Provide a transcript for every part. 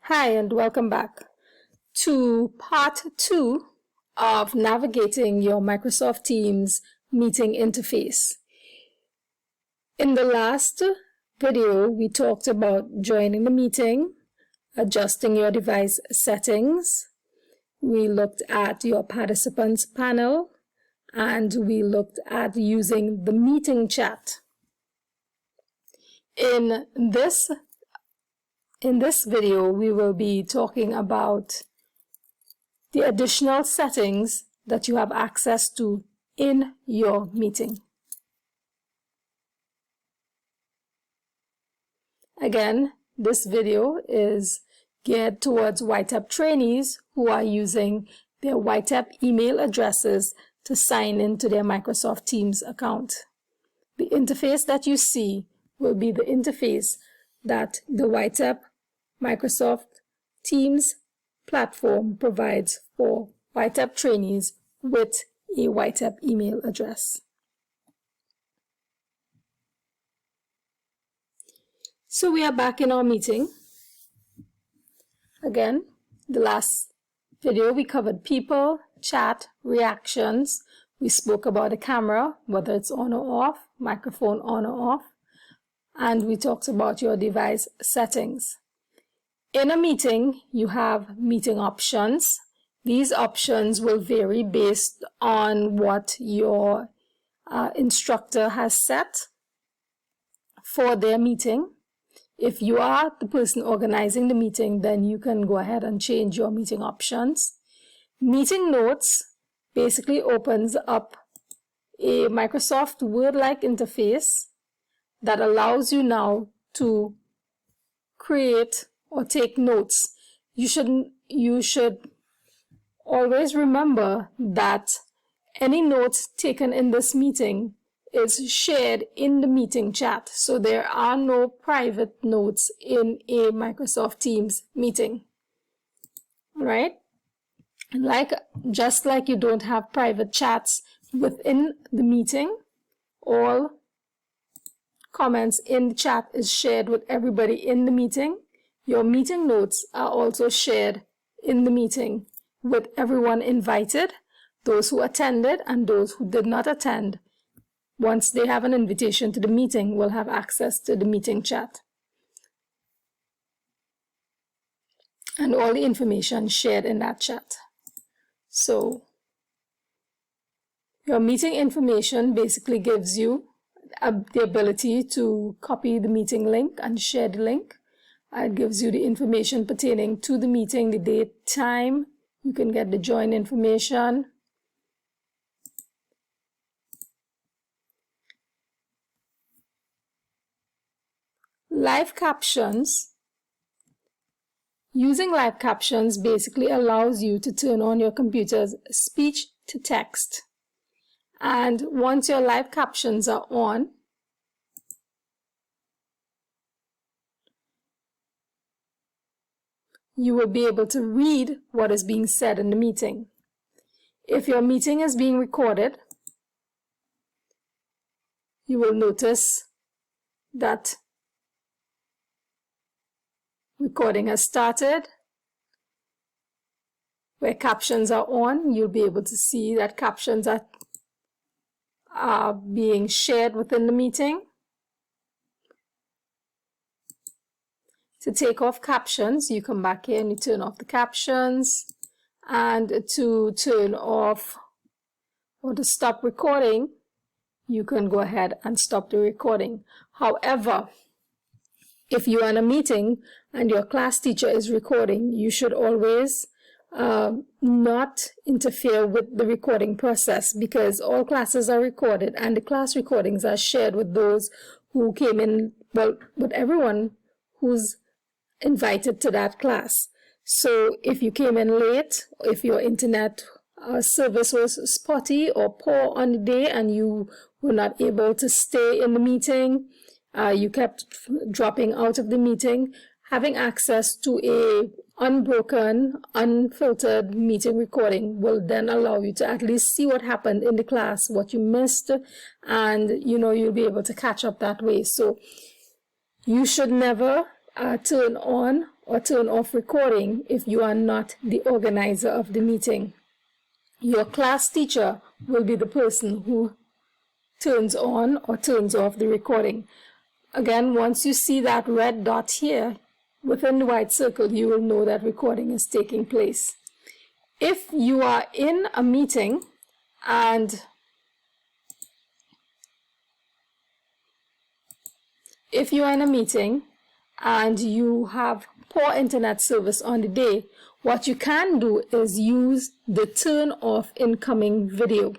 Hi and welcome back to part 2 of navigating your Microsoft Teams meeting interface. In the last video, we talked about joining the meeting, adjusting your device settings. We looked at your participants panel, and we looked at using the meeting chat. In this video, we will be talking about the additional settings that you have access to in your meeting. Again, this video is geared towards YTEP trainees who are using their YTEP email addresses to sign into their Microsoft Teams account. The interface that you see will be the interface that the YTEP Microsoft Teams platform provides for YTEP trainees with a YTEP email address. So we are back in our meeting. Again, the last video we covered people, chat, reactions. We spoke about the camera, whether it's on or off, microphone on or off, and we talked about your device settings. In a meeting, you have meeting options. These options will vary based on what your instructor has set for their meeting. If you are the person organizing the meeting, then you can go ahead and change your meeting options. Meeting notes basically opens up a Microsoft Word-like interface that allows you now to create or take notes. You should always remember that any notes taken in this meeting is shared in the meeting chat. So there are no private notes in a Microsoft Teams meeting. All right? Just like you don't have private chats within the meeting, all comments in the chat is shared with everybody in the meeting. Your meeting notes are also shared in the meeting with everyone invited, those who attended and those who did not attend. Once they have an invitation to the meeting, will have access to the meeting chat. And all the information shared in that chat. So your meeting information basically gives you the ability to copy the meeting link and share the link. It gives you the information pertaining to the meeting, the date, time. You can get the join information. Live captions. Using live captions basically allows you to turn on your computer's speech to text. And once your live captions are on, you will be able to read what is being said in the meeting. If your meeting is being recorded, you will notice that recording has started. Where captions are on, you'll be able to see that captions are being shared within the meeting. To take off captions, you come back here and you turn off the captions. And to turn off or to stop recording, you can go ahead and stop the recording. However, if you are in a meeting and your class teacher is recording, you should always not interfere with the recording process, because all classes are recorded and the class recordings are shared with those who came in, well, with everyone who's invited to that class. So if you came in late, if your internet service was spotty or poor on the day and you were not able to stay in the meeting, you kept dropping out of the meeting, having access to a unbroken, unfiltered meeting recording will then allow you to at least see what happened in the class, what you missed, and you'll be able to catch up that way. So you should never turn on or turn off recording if you are not the organizer of the meeting. Your class teacher will be the person who turns on or turns off the recording. Again, once you see that red dot here within the white circle, you will know that recording is taking place. If you are in a meeting and you have poor internet service on the day, what you can do is use the turn off incoming video.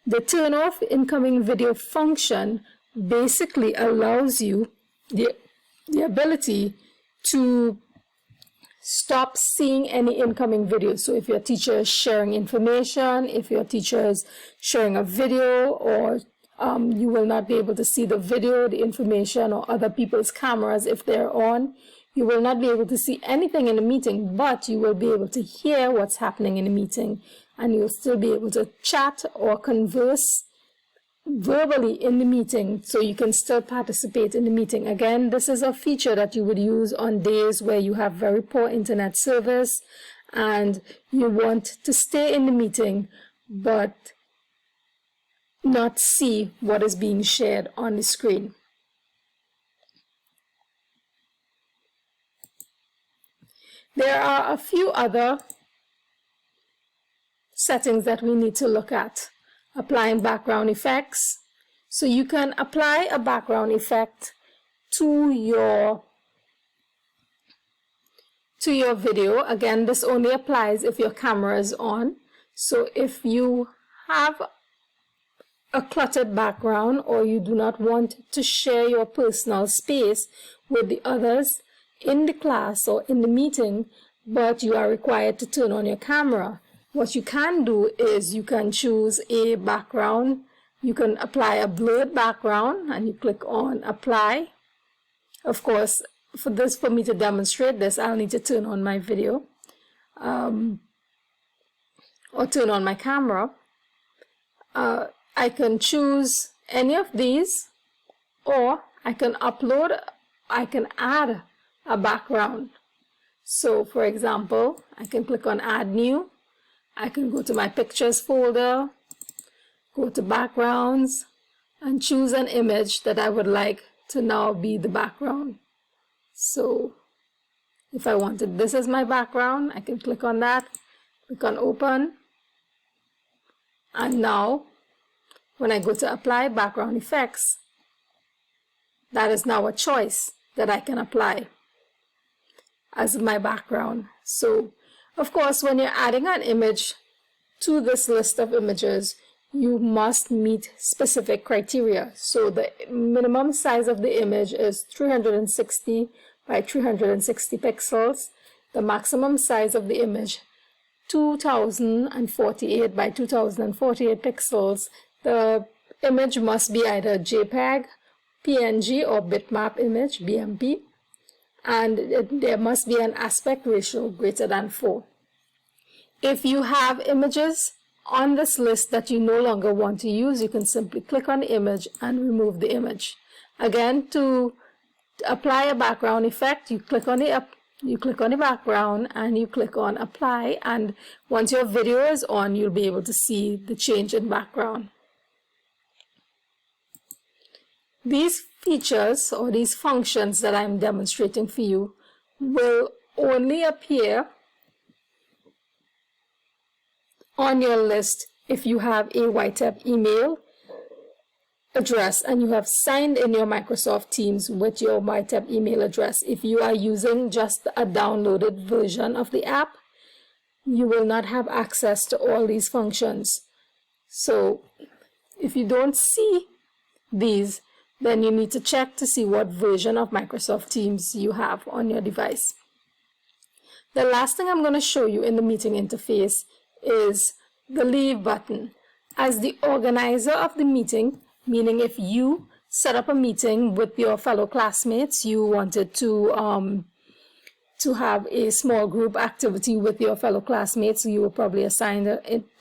The turn off incoming video function basically allows you the ability to stop seeing any incoming video. So if your teacher is sharing information, if your teacher is sharing a video, or you will not be able to see the video, the information, or other people's cameras if they're on. You will not be able to see anything in the meeting, but you will be able to hear what's happening in the meeting, and you'll still be able to chat or converse verbally in the meeting, so you can still participate in the meeting. Again, this is a feature that you would use on days where you have very poor internet service and you want to stay in the meeting but not see what is being shared on the screen. There are a few other settings that we need to look at. Applying background effects. So you can apply a background effect to your video. Again, this only applies if your camera is on. So if you have a cluttered background, or you do not want to share your personal space with the others in the class or in the meeting, but you are required to turn on your camera, what you can do is you can choose a background. You can apply a blurred background and you click on apply. Of course, for me to demonstrate this, I'll need to turn on my video or turn on my camera. I can choose any of these, or I can add a background. So for example, I can click on add new. I can go to my pictures folder, go to backgrounds, and choose an image that I would like to now be the background. So if I wanted this as my background, I can click on that, click on open, and now when I go to apply background effects, that is now a choice that I can apply as my background. So of course, when you're adding an image to this list of images, you must meet specific criteria. So the minimum size of the image is 360 by 360 pixels. The maximum size of the image, 2048 by 2048 pixels. The image must be either JPEG, PNG, or bitmap image, BMP. And there must be an aspect ratio greater than 4. If you have images on this list that you no longer want to use, you can simply click on the image and remove the image. Again, to apply a background effect, you click on the background and you click on apply, and once your video is on, you'll be able to see the change in background. These features or these functions that I'm demonstrating for you will only appear on your list if you have a YTEP email address and you have signed in your Microsoft Teams with your YTEP email address. If you are using just a downloaded version of the app, you will not have access to all these functions. So if you don't see these, then you need to check to see what version of Microsoft Teams you have on your device. The last thing I'm going to show you in the meeting interface is the leave button. As the organizer of the meeting, meaning if you set up a meeting with your fellow classmates, you wanted to have a small group activity with your fellow classmates, you were probably assigned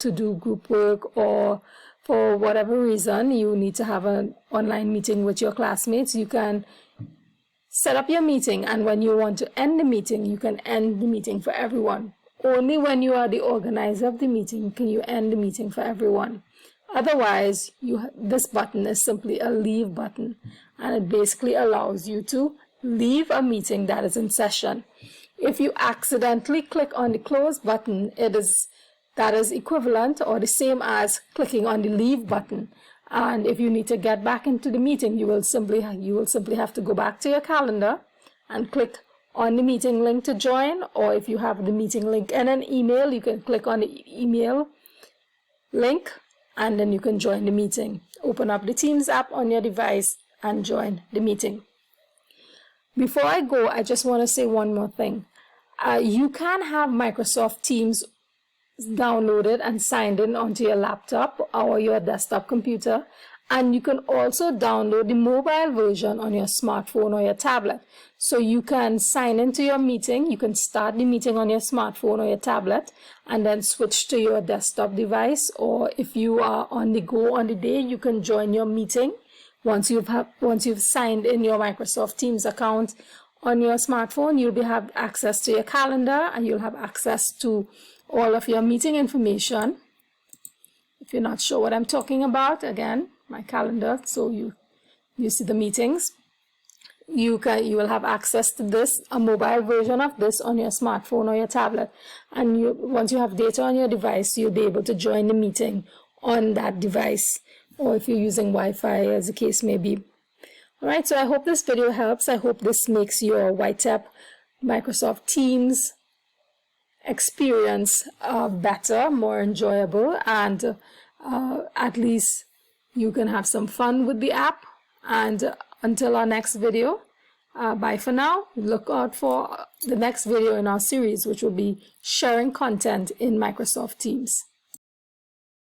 to do group work, or for whatever reason you need to have an online meeting with your classmates, you can set up your meeting, and when you want to end the meeting, you can end the meeting for everyone. Only when you are the organizer of the meeting can you end the meeting for everyone. Otherwise, this button is simply a leave button, and it basically allows you to leave a meeting that is in session. If you accidentally click on the close button, that is equivalent or the same as clicking on the leave button. And if you need to get back into the meeting, you will simply have to go back to your calendar and click on the meeting link to join. Or if you have the meeting link in an email, you can click on the email link and then you can join the meeting. Open up the Teams app on your device and join the meeting. Before I go, I just want to say one more thing. You can have Microsoft Teams downloaded and signed in onto your laptop or your desktop computer, and you can also download the mobile version on your smartphone or your tablet. So you can sign into your meeting, you can start the meeting on your smartphone or your tablet and then switch to your desktop device, or if you are on the go on the day, you can join your meeting once you've signed in your Microsoft Teams account on your smartphone. You'll have access to your calendar and you'll have access to all of your meeting information. If you're not sure what I'm talking about, again, my calendar, so you see the meetings. You will have access to this, a mobile version of this on your smartphone or your tablet. And once you have data on your device, you'll be able to join the meeting on that device, or if you're using Wi-Fi, as the case may be. All right, so I hope this video helps. I hope this makes your YTEP Microsoft Teams experience better, more enjoyable, and at least you can have some fun with the app. And until our next video, bye for now. Look out for the next video in our series, which will be sharing content in Microsoft Teams.